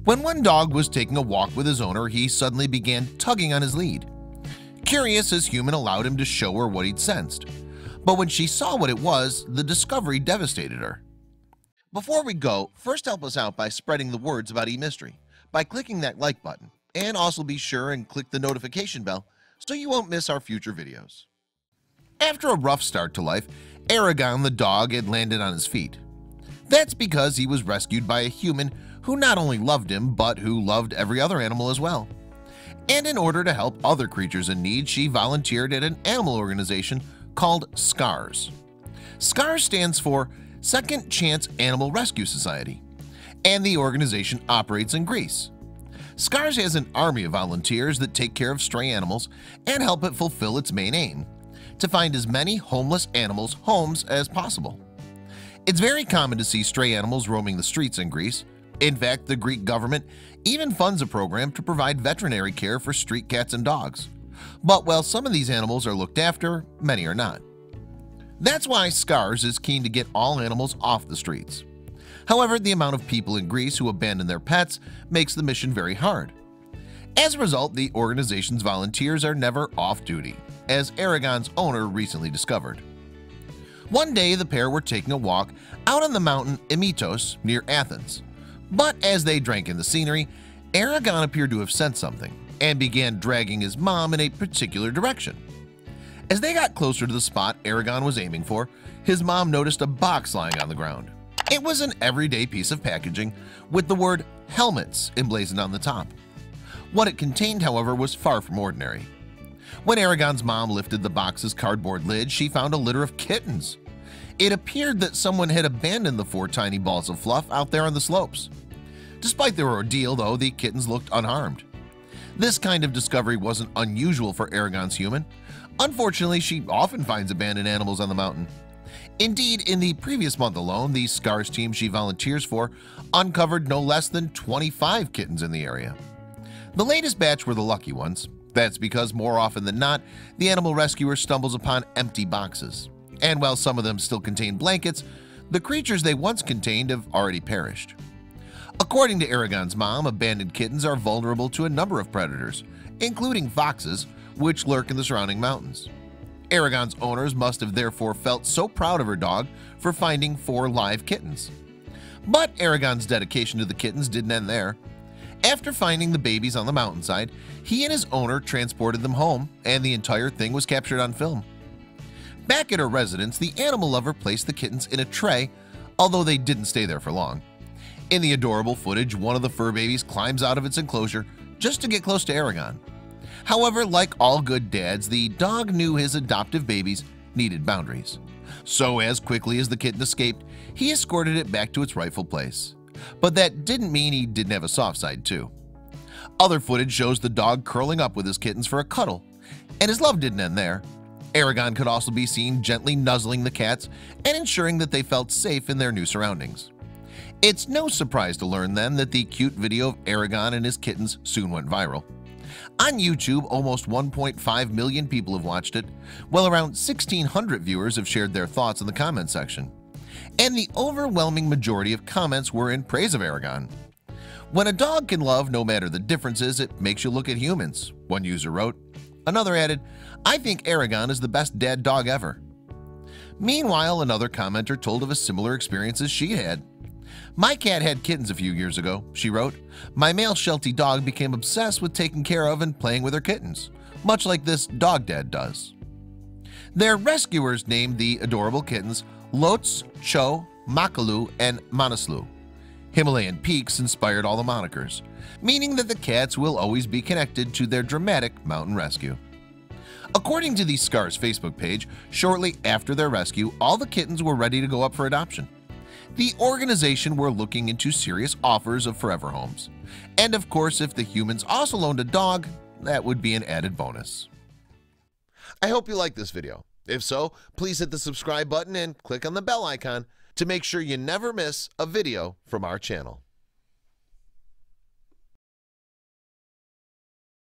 When one dog was taking a walk with his owner, he suddenly began tugging on his lead. Curious, his human allowed him to show her what he'd sensed. But when she saw what it was, the discovery devastated her. Before we go, first help us out by spreading the words about eMystery by clicking that like button, and also be sure and click the notification bell so you won't miss our future videos. After a rough start to life, Aragon the dog had landed on his feet. That's because he was rescued by a human who not only loved him but who loved every other animal as well. And in order to help other creatures in need, she volunteered at an animal organization called SCARS. SCARS stands for Second Chance Animal Rescue Society, and the organization operates in Greece. SCARS has an army of volunteers that take care of stray animals and help it fulfill its main aim: to find as many homeless animals homes as possible. It's very common to see stray animals roaming the streets in Greece. In fact, the Greek government even funds a program to provide veterinary care for street cats and dogs. But while some of these animals are looked after, many are not. That's why SCARS is keen to get all animals off the streets. However, the amount of people in Greece who abandon their pets makes the mission very hard. As a result, the organization's volunteers are never off duty, as Aragon's owner recently discovered. One day, the pair were taking a walk out on the mountain Imitos near Athens. But as they drank in the scenery, Aragon appeared to have sensed something and began dragging his mom in a particular direction. As they got closer to the spot Aragon was aiming for, his mom noticed a box lying on the ground. It was an everyday piece of packaging with the word helmets emblazoned on the top. What it contained, however, was far from ordinary. When Aragon's mom lifted the box's cardboard lid, she found a litter of kittens. It appeared that someone had abandoned the 4 tiny balls of fluff out there on the slopes. Despite their ordeal, though, the kittens looked unharmed. This kind of discovery wasn't unusual for Aragon's human. Unfortunately, she often finds abandoned animals on the mountain. Indeed, in the previous month alone, the SCARS team she volunteers for uncovered no less than 25 kittens in the area. The latest batch were the lucky ones. That's because more often than not, the animal rescuer stumbles upon empty boxes. And while some of them still contain blankets, the creatures they once contained have already perished. According to Aragon's mom, abandoned kittens are vulnerable to a number of predators, including foxes, which lurk in the surrounding mountains. Aragon's owners must have therefore felt so proud of her dog for finding 4 live kittens. But Aragon's dedication to the kittens didn't end there. After finding the babies on the mountainside, he and his owner transported them home, and the entire thing was captured on film. Back at her residence, the animal lover placed the kittens in a tray, although they didn't stay there for long. In the adorable footage, one of the fur babies climbs out of its enclosure just to get close to Aragon. However, like all good dads, the dog knew his adoptive babies needed boundaries. So as quickly as the kitten escaped, he escorted it back to its rightful place. But that didn't mean he didn't have a soft side too. Other footage shows the dog curling up with his kittens for a cuddle, and his love didn't end there. Aragon could also be seen gently nuzzling the cats and ensuring that they felt safe in their new surroundings. It's no surprise to learn then that the cute video of Aragon and his kittens soon went viral. On YouTube, almost 1.5 million people have watched it, while around 1,600 viewers have shared their thoughts in the comment section. And the overwhelming majority of comments were in praise of Aragon. When a dog can love no matter the differences, it makes you look at humans, one user wrote. Another added, "I think Aragon is the best dad dog ever." Meanwhile, another commenter told of a similar experience as she had. "My cat had kittens a few years ago," she wrote. "My male Sheltie dog became obsessed with taking care of and playing with her kittens, much like this dog dad does." Their rescuers named the adorable kittens Lots, Cho, Makalu, and Manaslu. Himalayan peaks inspired all the monikers, meaning that the cats will always be connected to their dramatic mountain rescue. According to the SCARS Facebook page, shortly after their rescue, all the kittens were ready to go up for adoption. The organization were looking into serious offers of forever homes. And of course, if the humans also owned a dog, that would be an added bonus. I hope you liked this video. If so, please hit the subscribe button and click on the bell icon to make sure you never miss a video from our channel.